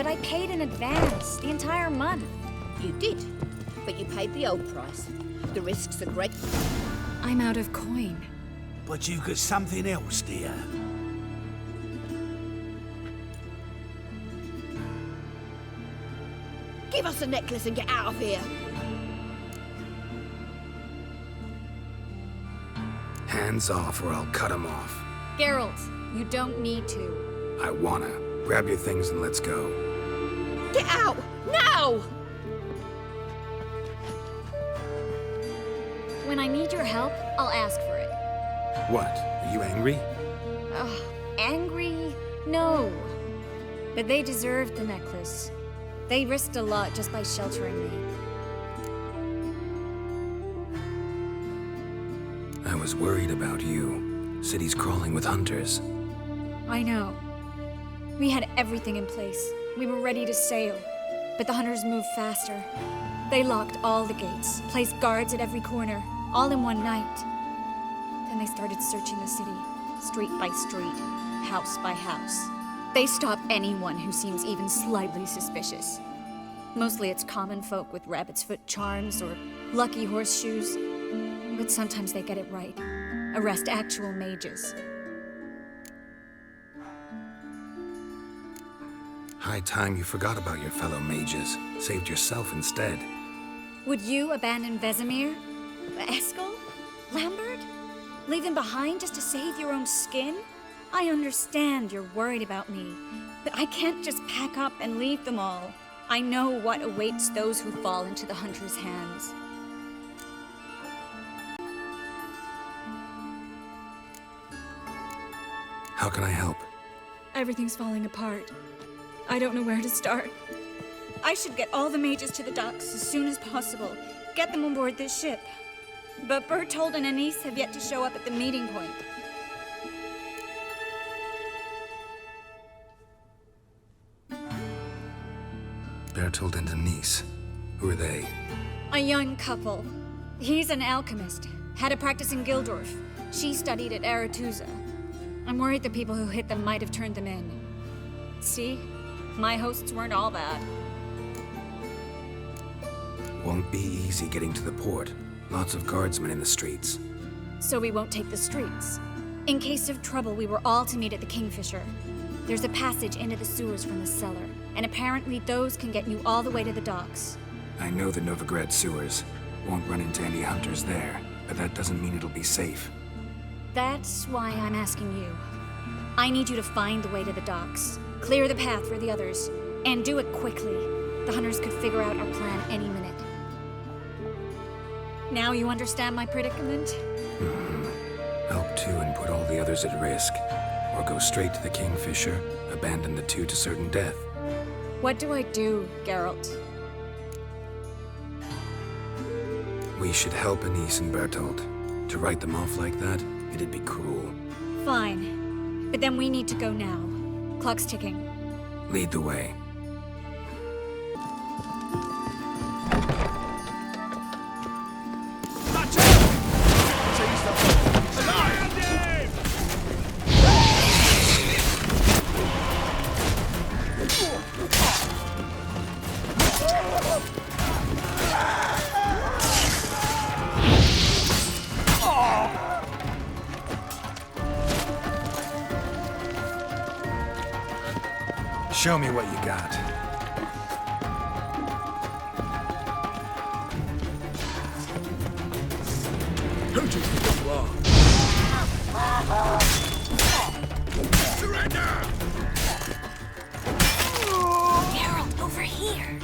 but I paid in advance, the entire month. You did, but you paid the old price. The risks are great. I'm out of coin. But you've got something else, dear. Give us the necklace and get out of here. Hands off or I'll cut 'em off. Geralt, you don't need to. I wanna. Grab your things and let's go. Get out! Now! When I need your help, I'll ask for it. What? Are you angry? Angry? No. But they deserved the necklace. They risked a lot just by sheltering me. I was worried about you. City's crawling with hunters. I know. We had everything in place. We were ready to sail. But the hunters moved faster. They locked all the gates, placed guards at every corner, all in one night. Then they started searching the city, street by street, house by house. They stop anyone who seems even slightly suspicious. Mostly it's common folk with rabbit's foot charms or lucky horseshoes. But sometimes they get it right. Arrest actual mages. High time you forgot about your fellow mages. Saved yourself instead. Would you abandon Vesemir? Eskel? Lambert? Leave them behind just to save your own skin? I understand you're worried about me, but I can't just pack up and leave them all. I know what awaits those who fall into the hunter's hands. How can I help? Everything's falling apart. I don't know where to start. I should get all the mages to the docks as soon as possible. Get them aboard this ship. But Bertold and Anise have yet to show up at the meeting point. Bertold and Denise. Who are they? A young couple. He's an alchemist. Had a practice in Gildorf. She studied at Aretuza. I'm worried the people who hit them might have turned them in. See? My hosts weren't all bad. Won't be easy getting to the port. Lots of guardsmen in the streets. So we won't take the streets. In case of trouble, we were all to meet at the Kingfisher. There's a passage into the sewers from the cellar, and apparently those can get you all the way to the docks. I know the Novigrad sewers. Won't run into any hunters there, but that doesn't mean it'll be safe. That's why I'm asking you. I need you to find the way to the docks, clear the path for the others, and do it quickly. The hunters could figure out our plan any minute. Now you understand my predicament? Help two and put all the others at risk. Or go straight to the Kingfisher, abandon the two to certain death. What do I do, Geralt? We should help Anise and Bertold. To write them off like that, it'd be cruel. Fine. But then we need to go now. Clock's ticking. Lead the way. Show me what you got. Who do you think you are? Surrender! Geralt, over here.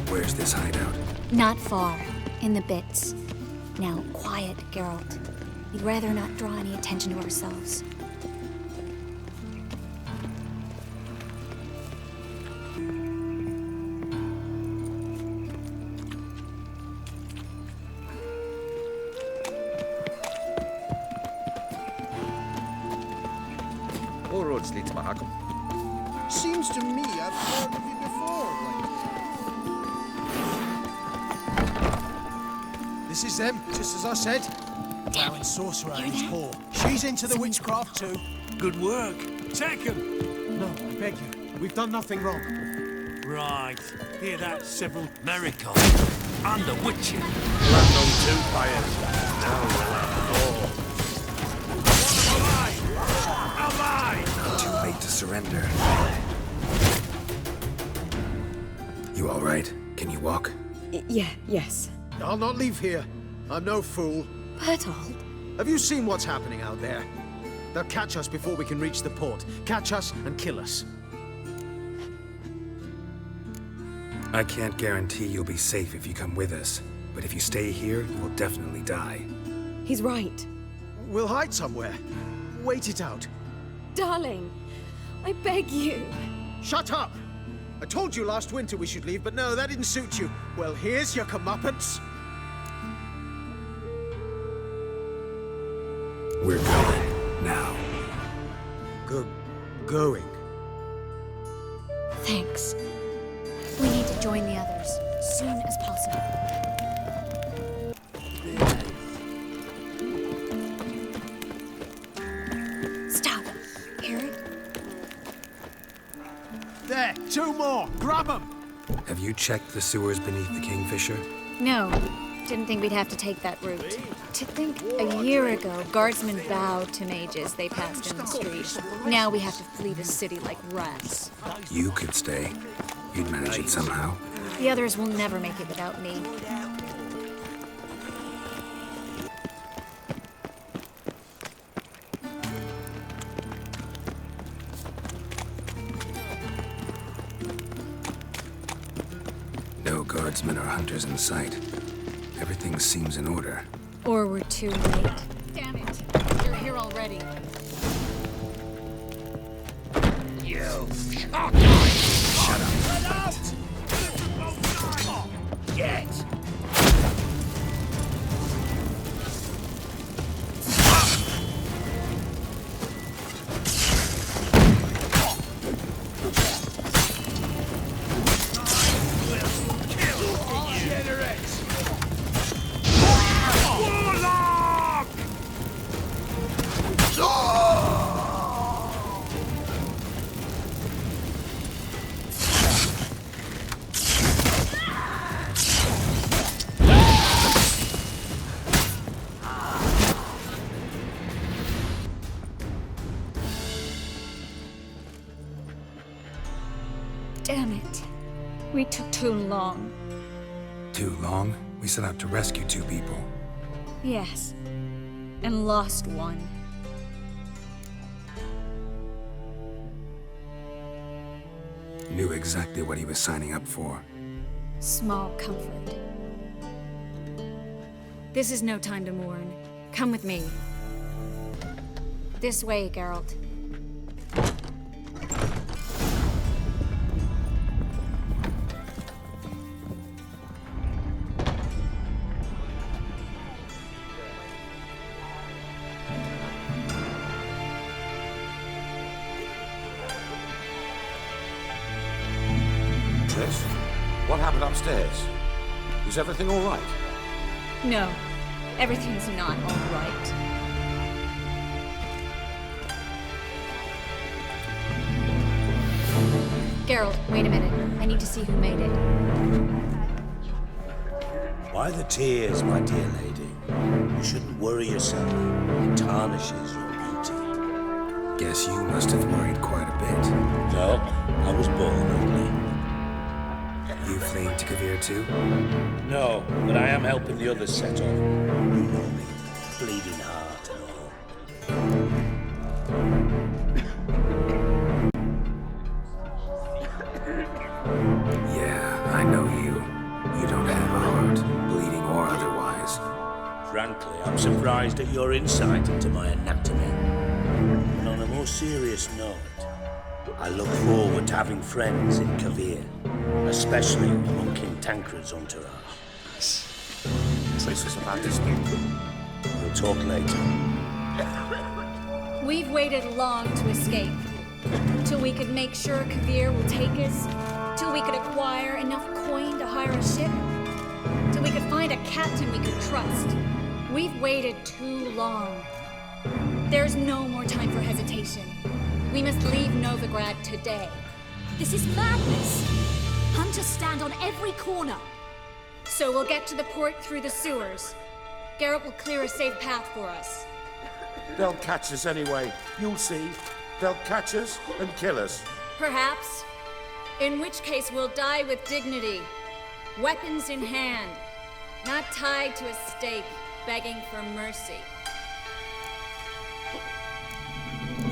Where's this hideout? Not far. In the bits. Now, quiet, Geralt. We'd rather not draw any attention to ourselves. All roads lead to Mahakam. Seems to me I've heard of you before, Blake. This is them, just as I said. Plowing sorcerer at its core. She's into the witchcraft too. Good work. Take him. No, I beg you. We've done nothing wrong. Right. Hear that? Several... Miracle. And the witching. Land on 2 fires. Now we'll have 4. Too late to surrender. You all right? Can you walk? Yes. I'll not leave here. I'm no fool. Bertold? Have you seen what's happening out there? They'll catch us before we can reach the port. Catch us and kill us. I can't guarantee you'll be safe if you come with us, but if you stay here, you'll definitely die. He's right. We'll hide somewhere. Wait it out. Darling, I beg you. Shut up! I told you last winter we should leave, but no, that didn't suit you. Well, here's your comeuppance. We're going. Now. Going? Thanks. We need to join the others as soon as possible. Stop. Hear it? There, 2 more. Grab them. Have you checked the sewers beneath the Kingfisher? No. Didn't think we'd have to take that route. To think a year ago, guardsmen bowed to mages they passed in the street. Now we have to flee the city like rats. You could stay. You'd manage it somehow. The others will never make it without me. No guardsmen or hunters in sight. Everything seems in order. Or we're too late. Damn it. You're here already. You. Shut up. Get. Damn it. We took too long. Too long? We set out to rescue 2 people. Yes. And lost one. Knew exactly what he was signing up for. Small comfort. This is no time to mourn. Come with me. This way, Geralt. Trish, what happened upstairs? Is everything all right? No, everything's not all right. Geralt, wait a minute. I need to see who made it. Why the tears, my dear lady? You shouldn't worry yourself. It tarnishes your beauty. Guess you must have worried quite a bit. No, I was born ugly. You fleeing to Kavir too? No, but I am helping the others set off. You know me, bleeding heart and all. Yeah, I know you. You don't have a heart, bleeding or otherwise. Frankly, I'm surprised at your insight into my anatomy. And on a more serious note, I look forward to having friends in Kavir, especially among King Tancred's entourage. Trish is about to speak. We'll talk later. We've waited long to escape. Till we could make sure Kavir will take us. Till we could acquire enough coin to hire a ship. Till we could find a captain we could trust. We've waited too long. There's no more time for hesitation. We must leave Novigrad today. This is madness. Hunters stand on every corner. So we'll get to the port through the sewers. Garrett will clear a safe path for us. They'll catch us anyway. You'll see. They'll catch us and kill us. Perhaps. In which case we'll die with dignity. Weapons in hand. Not tied to a stake, begging for mercy.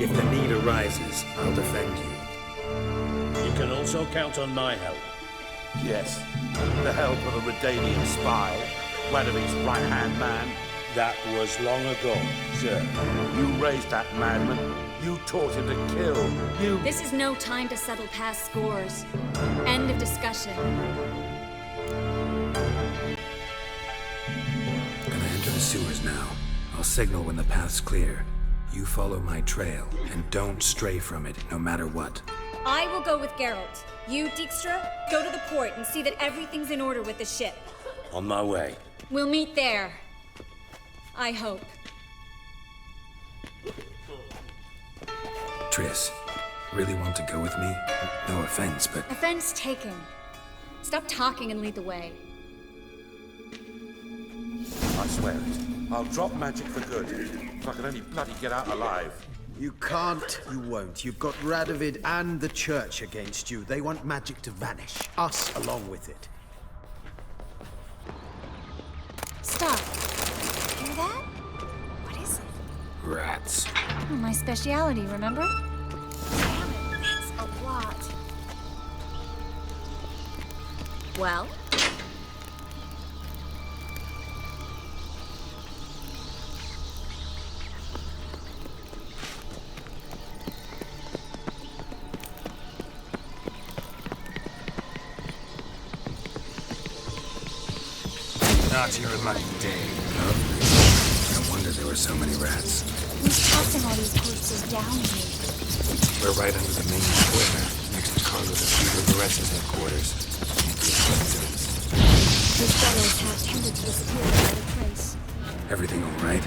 If the need arises, I'll defend you. You can also count on my help. Yes. The help of a Redanian spy. Weatherby's right-hand man. That was long ago, sir. You raised that madman. You taught him to kill. You... This is no time to settle past scores. End of discussion. Gonna enter the sewers now. I'll signal when the path's clear. You follow my trail, and don't stray from it, no matter what. I will go with Geralt. You, Dijkstra, go to the port and see that everything's in order with the ship. On my way. We'll meet there. I hope. Triss, really want to go with me? No offense, but... Offense taken. Stop talking and lead the way. I swear it. I'll drop magic for good. If I can only bloody get out alive. You can't, you won't. You've got Radovid and the Church against you. They want magic to vanish. Us along with it. Stop. Hear that? What is it? Rats. Oh, my speciality, remember? Damn it, that's a lot. Well? Not your lucky day. No wonder there were so many rats. Who's tossing all these corpses down here? We're right under the main square, next to Carlos de Barresa's headquarters. Can't be a coincidence. These fellows have tended to disappear without a trace. Everything all right?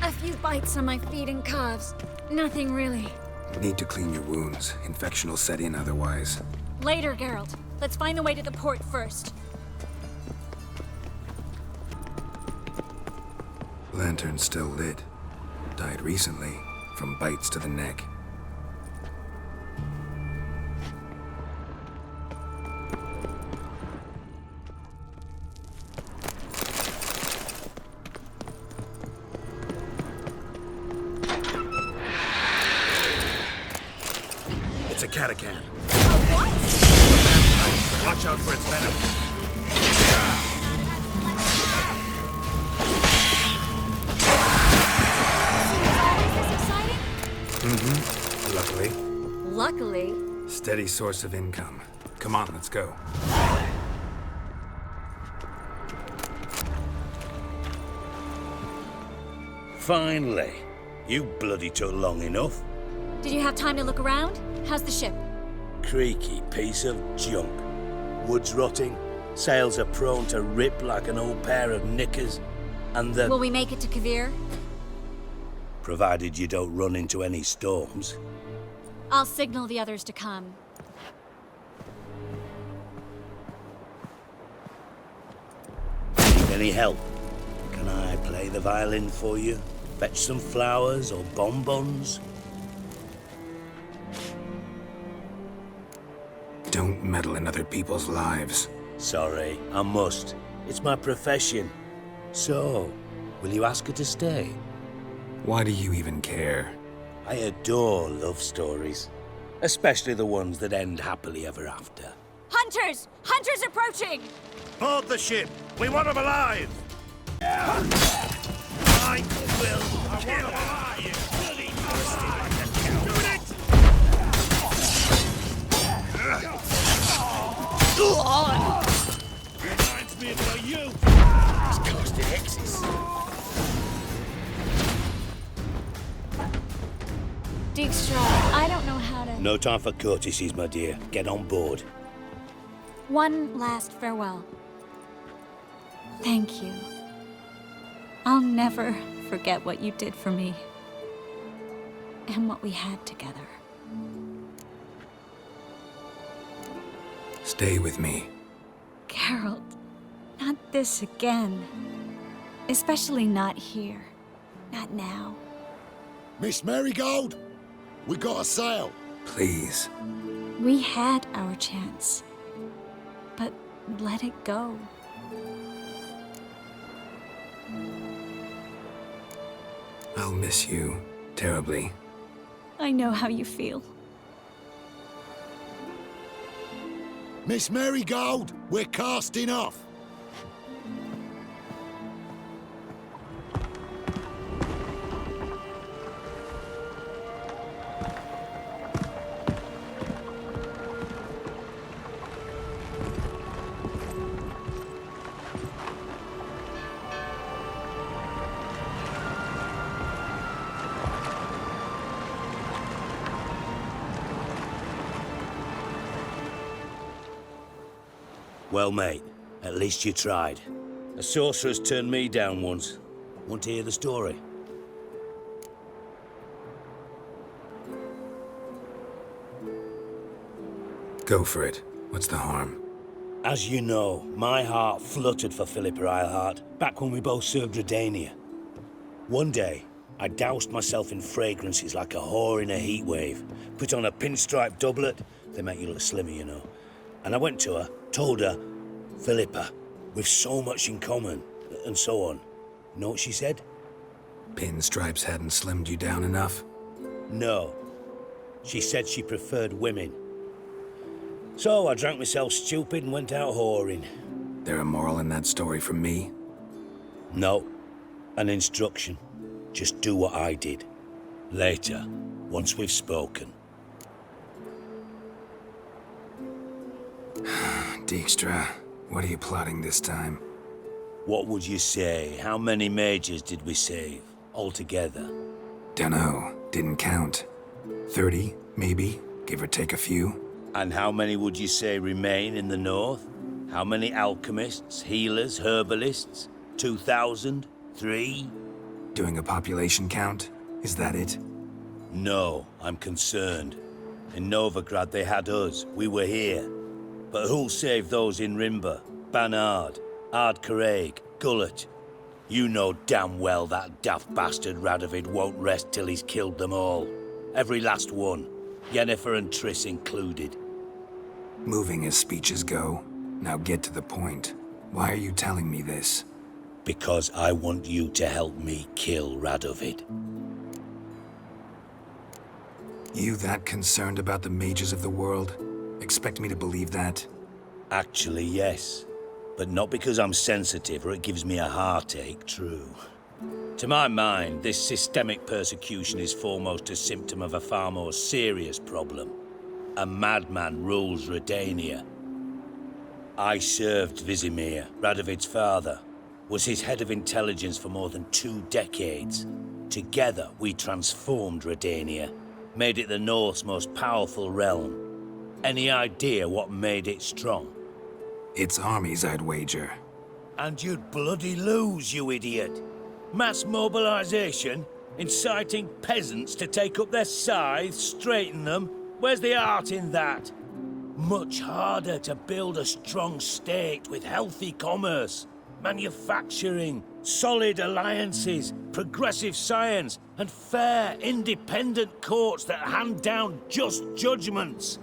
A few bites on my feet and calves. Nothing really. Need to clean your wounds. Infection will set in otherwise. Later, Geralt. Let's find the way to the port first. Lantern's still lit. Died recently, from bites to the neck. It's a catachan. Watch out for its venom. Luckily. Luckily. Steady source of income. Come on, let's go. Finally. You bloody took long enough. Did you have time to look around? How's the ship? Creaky piece of junk. Wood's rotting. Sails are prone to rip like an old pair of knickers. And the... Will we make it to Kavir? Provided you don't run into any storms. I'll signal the others to come. Need any help? Can I play the violin for you? Fetch some flowers or bonbons? Don't meddle in other people's lives. Sorry, I must. It's my profession. So, will you ask her to stay? Why do you even care? I adore love stories. Especially the ones that end happily ever after. Hunters! Hunters approaching! Board the ship. We want them alive. I will kill you. Bloody nasty. Doing it! Reminds me of my youth. These ghosted hexes. Dijkstra, I don't know how to... No time for courtesies, my dear. Get on board. One last farewell. Thank you. I'll never forget what you did for me. And what we had together. Stay with me. Geralt, not this again. Especially not here. Not now. Miss Marigold, we got a sail. Please. We had our chance. But let it go. I'll miss you terribly. I know how you feel. Miss Marigold, we're casting off. Well, mate, at least you tried. A sorceress turned me down once. Want to hear the story? Go for it. What's the harm? As you know, my heart fluttered for Philippa Eilhart back when we both served Redania. One day, I doused myself in fragrances like a whore in a heatwave, put on a pinstripe doublet, they make you look slimmer, you know, and I went to her, told her, Philippa, we've so much in common, and so on. You know what she said? Pinstripes hadn't slimmed you down enough? No. She said she preferred women. So I drank myself stupid and went out whoring. There a moral in that story from me? No. An instruction. Just do what I did. Later, once we've spoken. Dijkstra, what are you plotting this time? What would you say? How many mages did we save, altogether? Dunno. Didn't count. 30, maybe? Give or take a few? And how many would you say remain in the north? How many alchemists, healers, herbalists? 2,000? 3? Doing a population count? Is that it? No, I'm concerned. In Novigrad they had us, we were here. But who'll save those in Rimba? Banard, Ardcaraig, Gullet? You know damn well that daft bastard Radovid won't rest till he's killed them all. Every last one. Yennefer and Triss included. Moving as speeches go. Now get to the point. Why are you telling me this? Because I want you to help me kill Radovid. You that concerned about the mages of the world? Expect me to believe that? Actually, yes. But not because I'm sensitive or it gives me a heartache, true. To my mind, this systemic persecution is foremost a symptom of a far more serious problem. A madman rules Redania. I served Vizimir, Radovid's father, was his head of intelligence for more than 2 decades. Together, we transformed Redania, made it the North's most powerful realm. Any idea what made it strong? Its armies, I'd wager. And you'd bloody lose, you idiot. Mass mobilization? Inciting peasants to take up their scythes, straighten them? Where's the art in that? Much harder to build a strong state with healthy commerce, manufacturing, solid alliances, progressive science, and fair, independent courts that hand down just judgments.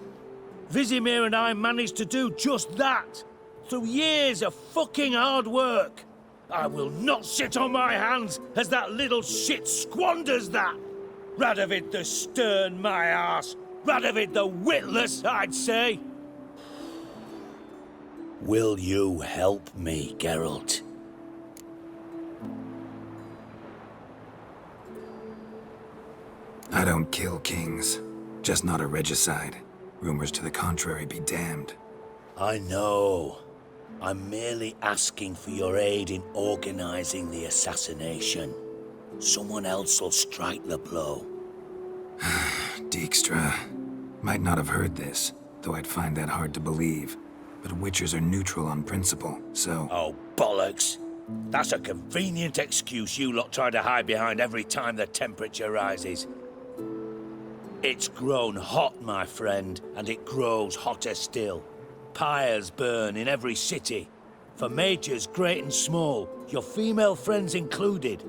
Vizimir and I managed to do just that, through years of fucking hard work. I will not sit on my hands as that little shit squanders that. Radovid the stern, my arse. Radovid the witless, I'd say. Will you help me, Geralt? I don't kill kings. Just not a regicide. Rumors to the contrary be damned. I know. I'm merely asking for your aid in organizing the assassination. Someone else will strike the blow. Dijkstra. Might not have heard this, though I'd find that hard to believe. But Witchers are neutral on principle, so... Oh, bollocks. That's a convenient excuse you lot try to hide behind every time the temperature rises. It's grown hot, my friend, and it grows hotter still. pyres burn in every city. For majors great and small, your female friends included.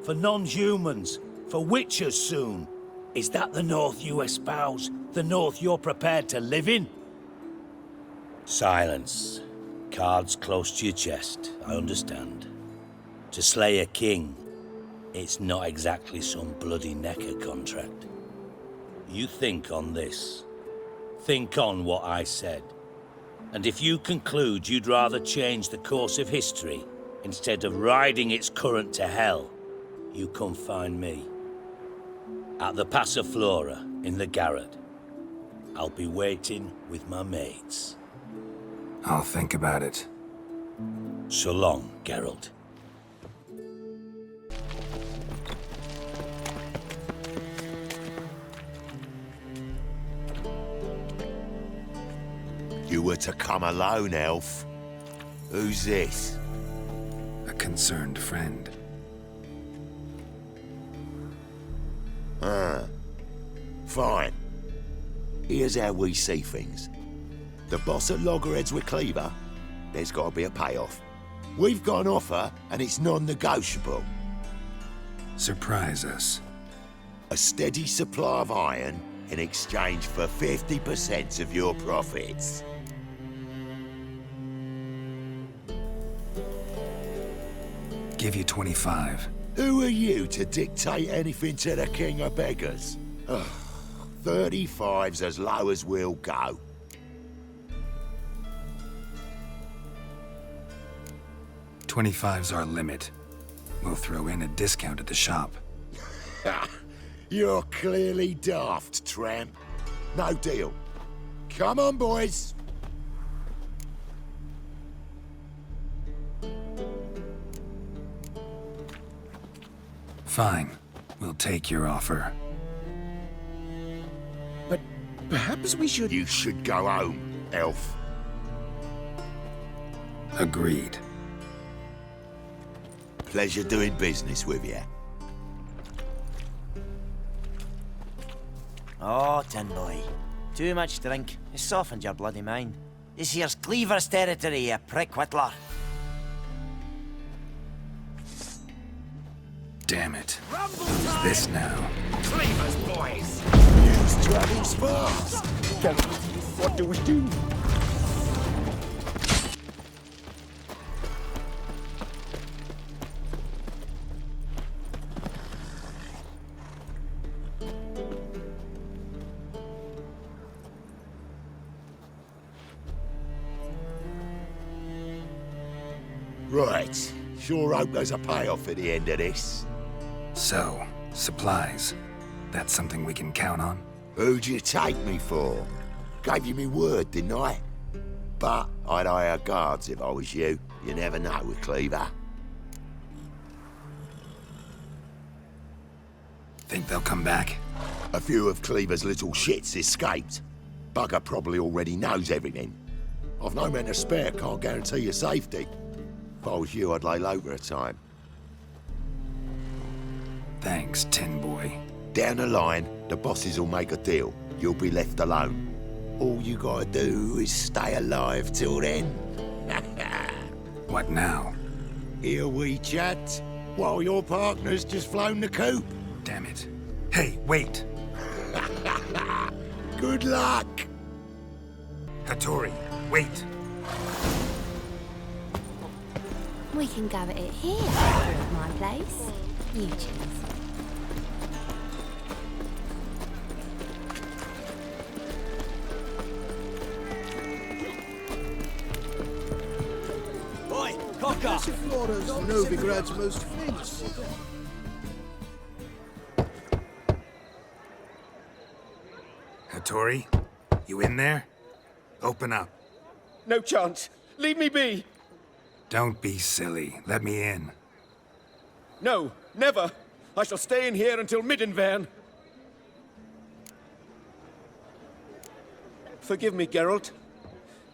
For non-humans, for witchers soon. Is that the North you espouse? The North you're prepared to live in? Silence. Cards close to your chest, I understand. To slay a king, it's not exactly some bloody necker contract. You think on this. Think on what I said. And if you conclude you'd rather change the course of history instead of riding its current to hell, you come find me. At the Passiflora in the garret. I'll be waiting with my mates. I'll think about it. So long, Geralt. You were to come alone, elf. Who's this? A concerned friend. Fine. Here's how we see things. The boss at Loggerheads with Cleaver, there's got to be a payoff. We've got an offer, and it's non-negotiable. Surprise us. A steady supply of iron in exchange for 50% of your profits. Give you 25. Who are you to dictate anything to the king of beggars? Ugh, 35's as low as we'll go. $25's our limit. We'll throw in a discount at the shop. You're clearly daft, tramp. No deal. Come on, boys. Fine. We'll take your offer. But perhaps we should... You should go home, elf. Agreed. Pleasure doing business with you. Oh, tin boy. Too much drink. It softened your bloody mind. This here's Cleaver's territory, you prick whittler. Damn it. Who's this now? Cleaver's boys! Use travels fast! What do we do? Right. Sure hope there's a payoff at the end of this. So, supplies. That's something we can count on? Who'd you take me for? Gave you me word, didn't I? But I'd hire guards if I was you. You never know with Cleaver. Think they'll come back? A few of Cleaver's little shits escaped. Bugger probably already knows everything. I've no men to spare, can't guarantee your safety. If I was you, I'd lay low for a time. Thanks, Tin Boy. Down the line, the bosses will make a deal. You'll be left alone. All you gotta do is stay alive till then. What now? Here we chat, while your partner's just flown the coop. Damn it. Hey, wait! Good luck! Hattori, wait! We can go at it here, at my place. You choose. Boy, cocker! Passiflora's Novigrad's most famous. Hattori, you in there? Open up. No chance. Leave me be. Don't be silly. Let me in. No, never. I shall stay in here until Middenvern. Forgive me, Geralt.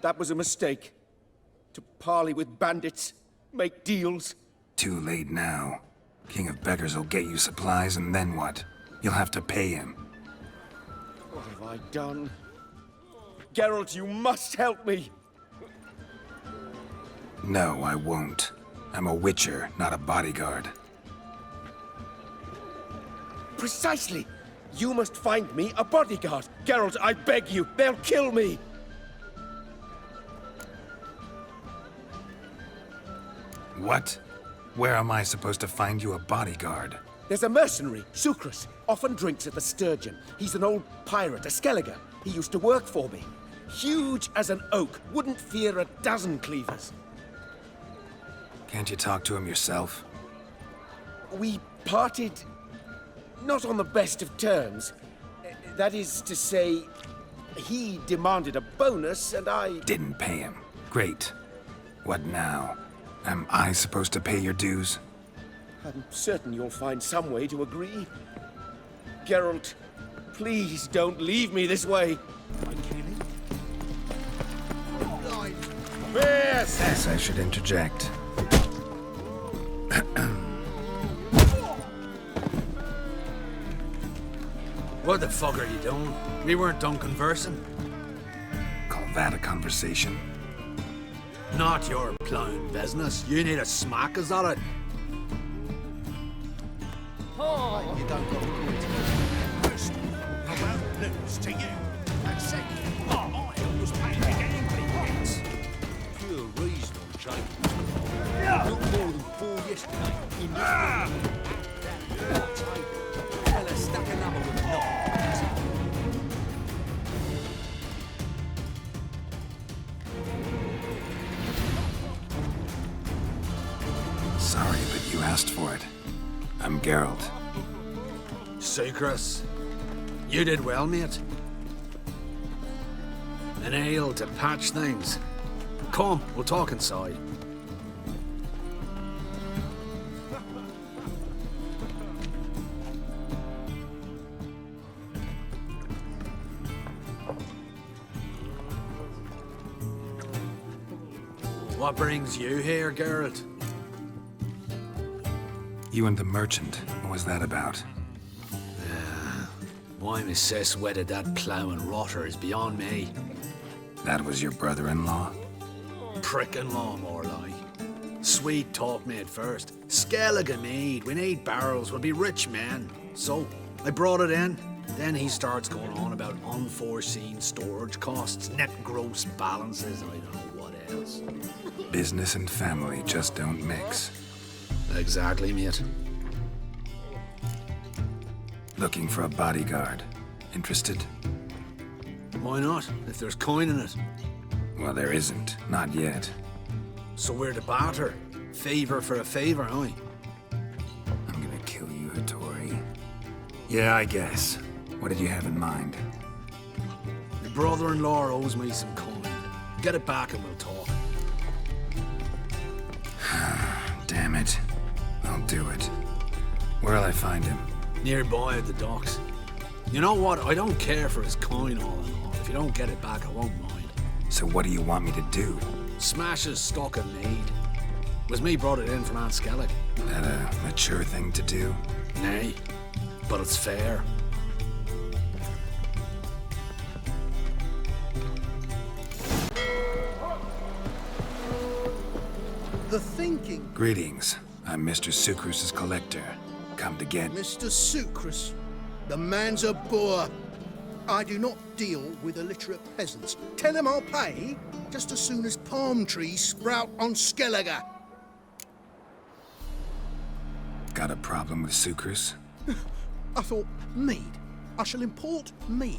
That was a mistake. To parley with bandits, make deals. Too late now. King of Beggars will get you supplies, and then what? You'll have to pay him. What have I done? Geralt, you must help me. No, I won't. I'm a witcher, not a bodyguard. Precisely. You must find me a bodyguard. Geralt, I beg you. They'll kill me. What? Where am I supposed to find you a bodyguard? There's a mercenary, Sucrus. Often drinks at the Sturgeon. He's an old pirate, a Skelliger. He used to work for me. Huge as an oak. Wouldn't fear a dozen cleavers. Can't you talk to him yourself? We parted... not on the best of terms. That is to say, he demanded a bonus and I... Didn't pay him. Great. What now? Am I supposed to pay your dues? I'm certain you'll find some way to agree. Geralt, please don't leave me this way. Yes, I should interject. What the fuck are you doing? We weren't done conversing. Call that a conversation? Not your plowing business. You need a smack, is that it? Oh, you don't got First, I won't lose to you. And second, I was paying to get anybody. Pure reasonable change. Not more than 4 yesterday. In this fella stuck another with not. Sorry, but you asked for it. I'm Geralt. Sucrus, you did well, mate. An ale to patch things. Come, we'll talk inside. What brings you here, Geralt? You and the merchant. What was that about? Why my sis wedded that plough and rotter is beyond me. That was your brother-in-law? Prick-in-law, more like. Sweet talk made first. Skelligan mead. We need barrels. We'll be rich men. So, I brought it in. Then he starts going on about unforeseen storage costs, net gross balances, and I don't know what else. Business and family just don't mix. Exactly, mate. Looking for a bodyguard. Interested? Why not, if there's coin in it? Well, there isn't. Not yet. So we're to barter. Favor for a favor, aye? I'm gonna kill you, Hattori. Yeah, I guess. What did you have in mind? Your brother-in-law owes me some coin. Get it back and we'll talk. Damn it. I'll do it. Where'll I find him? Nearby at the docks. You know what? I don't care for his coin all in all. If you don't get it back, I won't mind. So what do you want me to do? Smash his stock of mead. Was me brought it in from Aunt Skellig. That a mature thing to do? Nay, but it's fair. The thinking... Greetings. I'm Mr. Sucrus's collector. Come to get... Mr. Sucrus, the man's a boor. I do not deal with illiterate peasants. Tell him I'll pay just as soon as palm trees sprout on Skelliger. Got a problem with Sucrus? I thought, mead. I shall import mead.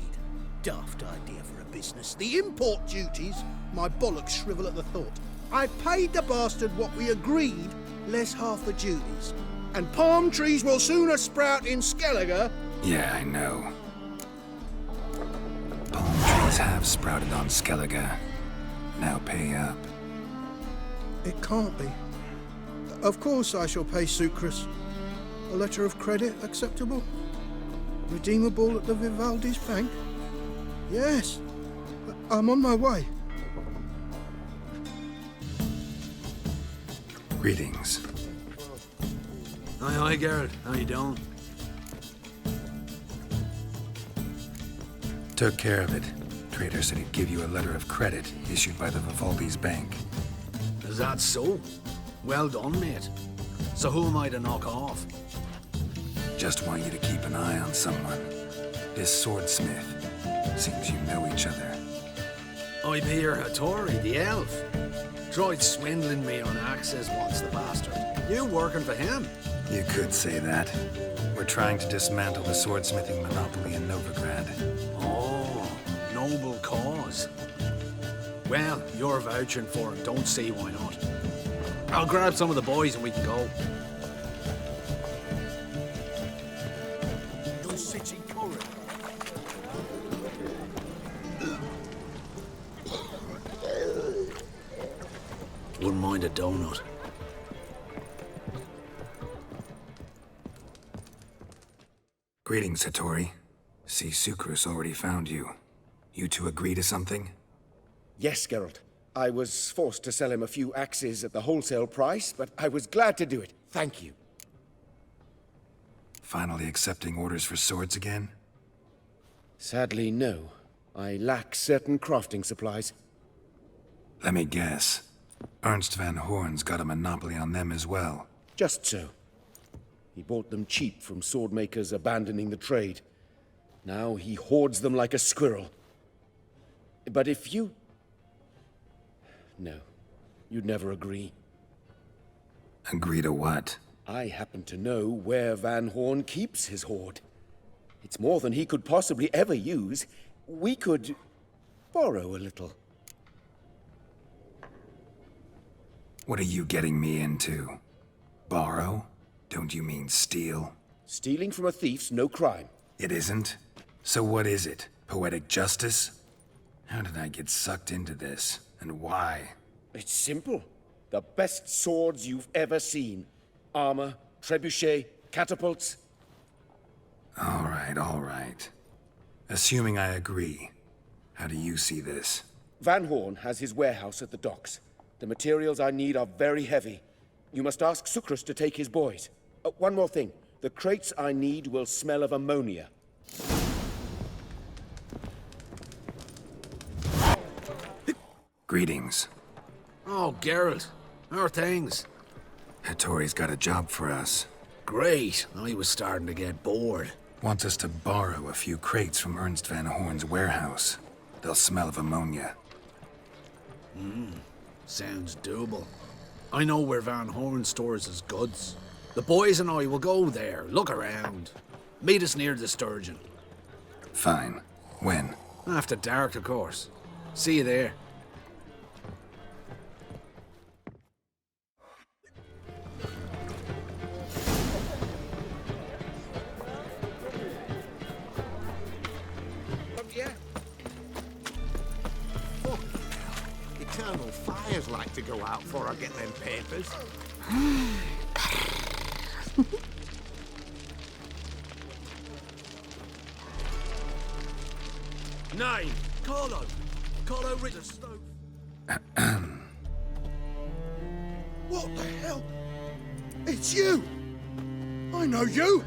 Daft idea for a business. The import duties, my bollocks shrivel at the thought. I paid the bastard what we agreed, less half the duties. And palm trees will sooner sprout in Skelliger. Yeah, I know. Palm trees have sprouted on Skelliger. Now pay up. It can't be. Of course I shall pay Sucrus. A letter of credit acceptable? Redeemable at the Vivaldi's bank? Yes. I'm on my way. Greetings. Aye, Geralt. How you doing? Took care of it. Trader said he'd give you a letter of credit issued by the Vivaldi's bank. Is that so? Well done, mate. So who am I to knock off? Just want you to keep an eye on someone. This swordsmith. Seems you know each other. I be your Hattori, the elf. Tried swindling me on access once, the bastard. You working for him? You could say that. We're trying to dismantle the swordsmithing monopoly in Novigrad. Oh, noble cause. Well, you're vouching for it. Don't see why not. I'll grab some of the boys and we can go. Your city corridor. Wouldn't mind a donut. Greetings, Hattori. See, Sucrus already found you. You two agree to something? Yes, Geralt. I was forced to sell him a few axes at the wholesale price, but I was glad to do it. Thank you. Finally accepting orders for swords again? Sadly, no. I lack certain crafting supplies. Let me guess. Ernst van Horn's got a monopoly on them as well. Just so. He bought them cheap from swordmakers abandoning the trade. Now he hoards them like a squirrel. But if you... No, you'd never agree. Agree to what? I happen to know where Van Horn keeps his hoard. It's more than he could possibly ever use. We could borrow a little. What are you getting me into? Borrow? Don't you mean steal? Stealing from a thief's no crime. It isn't? So what is it? Poetic justice? How did I get sucked into this? And why? It's simple. The best swords you've ever seen. Armor, trebuchet, catapults. All right. Assuming I agree, how do you see this? Van Horn has his warehouse at the docks. The materials I need are very heavy. You must ask Sucrus to take his boys. One more thing. The crates I need will smell of ammonia. Greetings. Oh, Geralt. How are things? Hattori's got a job for us. Great. I was starting to get bored. Wants us to borrow a few crates from Ernst van Horn's warehouse. They'll smell of ammonia. Sounds doable. I know where Van Horn stores his goods. The boys and I will go there, look around. Meet us near the Sturgeon. Fine. When? After dark, of course. See you there. Eternal fires like to go out before I get them papers. Name! Carlo! Carlo Ritterstone! What the hell? It's you! I know you!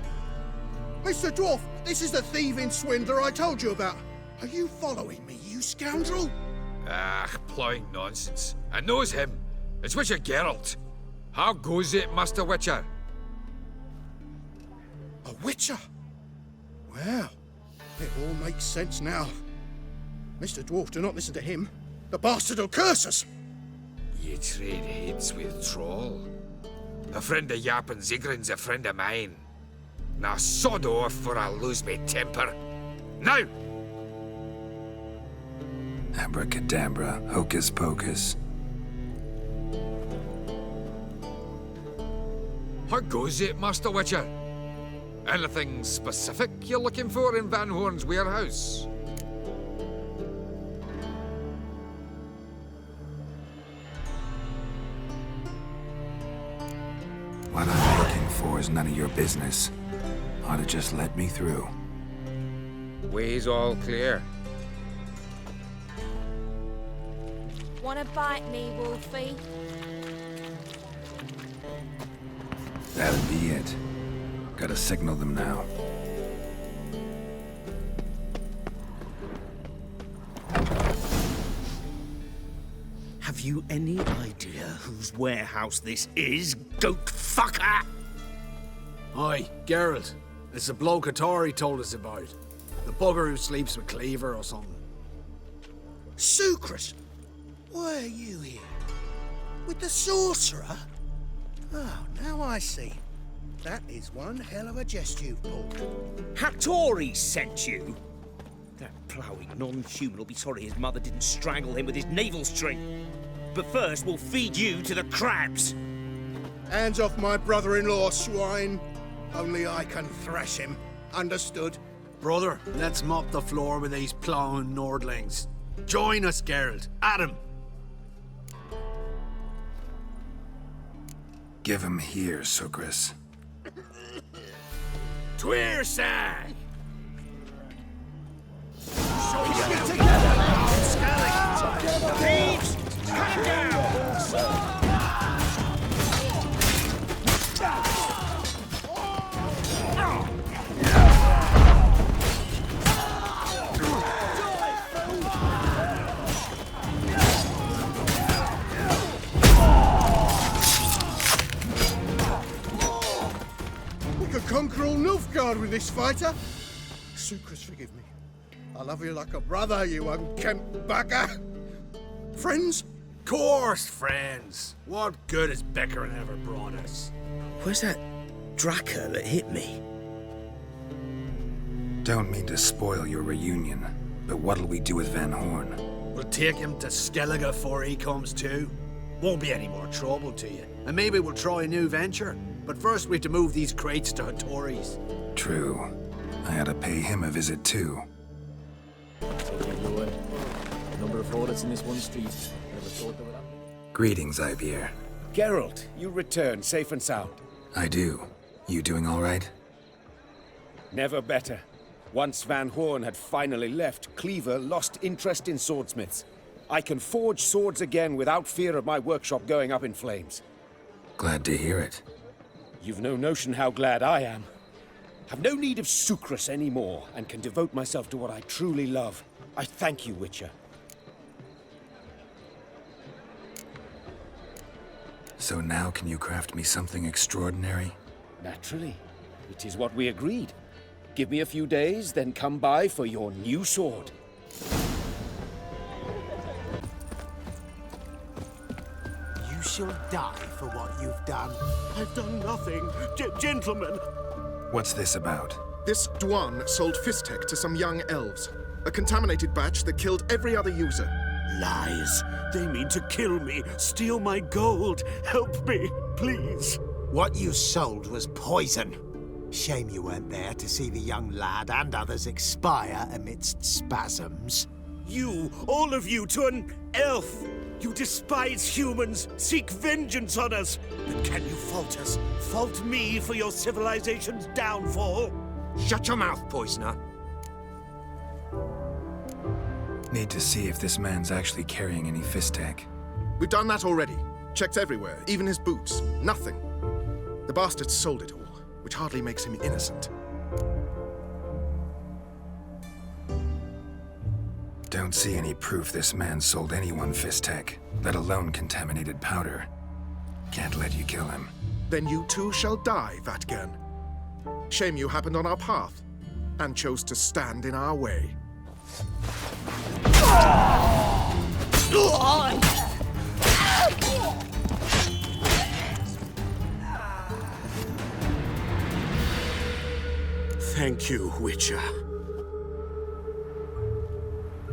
Mr. Dwarf, this is the thieving swindler I told you about. Are you following me, you scoundrel? Ah, plowing nonsense. I knows him. It's Witcher Geralt. How goes it, Master Witcher? A witcher? Well, it all makes sense now. Mr. Dwarf, do not listen to him. The bastard will curse us. Ye trade heads with troll. A friend of Yappin Zigrin's a friend of mine. Now sod off or I'll lose my temper. Now! Abracadabra, hocus pocus. How goes it, Master Witcher? Anything specific you're looking for in Van Horn's warehouse? What I'm looking for is none of your business. Ought to just let me through. Way's all clear. Wanna bite me, Wolfie? That'll be it. Gotta signal them now. Have you any idea whose warehouse this is, goat fucker? Aye, Geralt. It's the bloke Atari told us about. The bugger who sleeps with Cleaver or something. Sucrus, why are you here? With the sorcerer? Oh, now I see. That is one hell of a jest you've pulled. Hattori sent you? That ploughing non-human will be sorry his mother didn't strangle him with his navel string. But first, we'll feed you to the crabs. Hands off my brother-in-law, swine. Only I can thrash him. Understood? Brother, let's mop the floor with these ploughing Nordlings. Join us, Geralt. Adam. Give him here, Sucrus. Tweersag! Thieves! Cut him down! We could conquer all Nilfgaard with this fighter. Sucrus, forgive me. I love you like a brother, you unkempt bugger. Friends? Course, friends. What good has Beckering ever brought us? Where's that Draka that hit me? Don't mean to spoil your reunion, but what'll we do with Van Horn? We'll take him to Skellige before he comes too. Won't be any more trouble to you. And maybe we'll try a new venture. But first we have to move these crates to Hattori's. True. I had to pay him a visit too. Number of audits in this one street. Never thought they would happen. Greetings, Ivier. Geralt, you return safe and sound. I do. You doing all right? Never better. Once Van Horn had finally left, Cleaver lost interest in swordsmiths. I can forge swords again without fear of my workshop going up in flames. Glad to hear it. You've no notion how glad I am. Have no need of Sucrus anymore, and can devote myself to what I truly love. I thank you, Witcher. So now can you craft me something extraordinary? Naturally. It is what we agreed. Give me a few days, then come by for your new sword. You shall die for what you've done. I've done nothing. Gentlemen! What's this about? This Dwan sold Fistek to some young elves. A contaminated batch that killed every other user. Lies. They mean to kill me, steal my gold. Help me, please. What you sold was poison. Shame you weren't there to see the young lad and others expire amidst spasms. You, all of you, to an elf! You despise humans, seek vengeance on us! But can you fault us? Fault me for your civilization's downfall? Shut your mouth, poisoner. Need to see if this man's actually carrying any Fistek. We've done that already. Checked everywhere, even his boots. Nothing. The bastard sold it all, which hardly makes him innocent. Don't see any proof this man sold anyone Fistek, let alone contaminated powder. Can't let you kill him. Then you too shall die, Vatgern. Shame you happened on our path, and chose to stand in our way. Thank you, Witcher.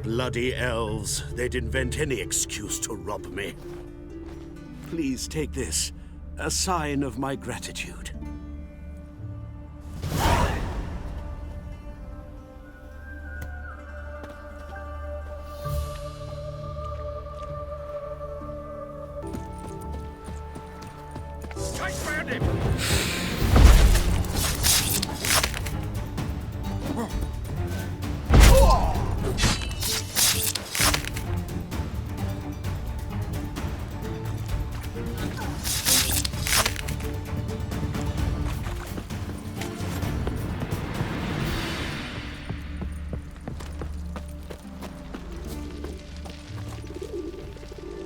Bloody elves. They'd invent any excuse to rob me. Please take this, a sign of my gratitude. I found him!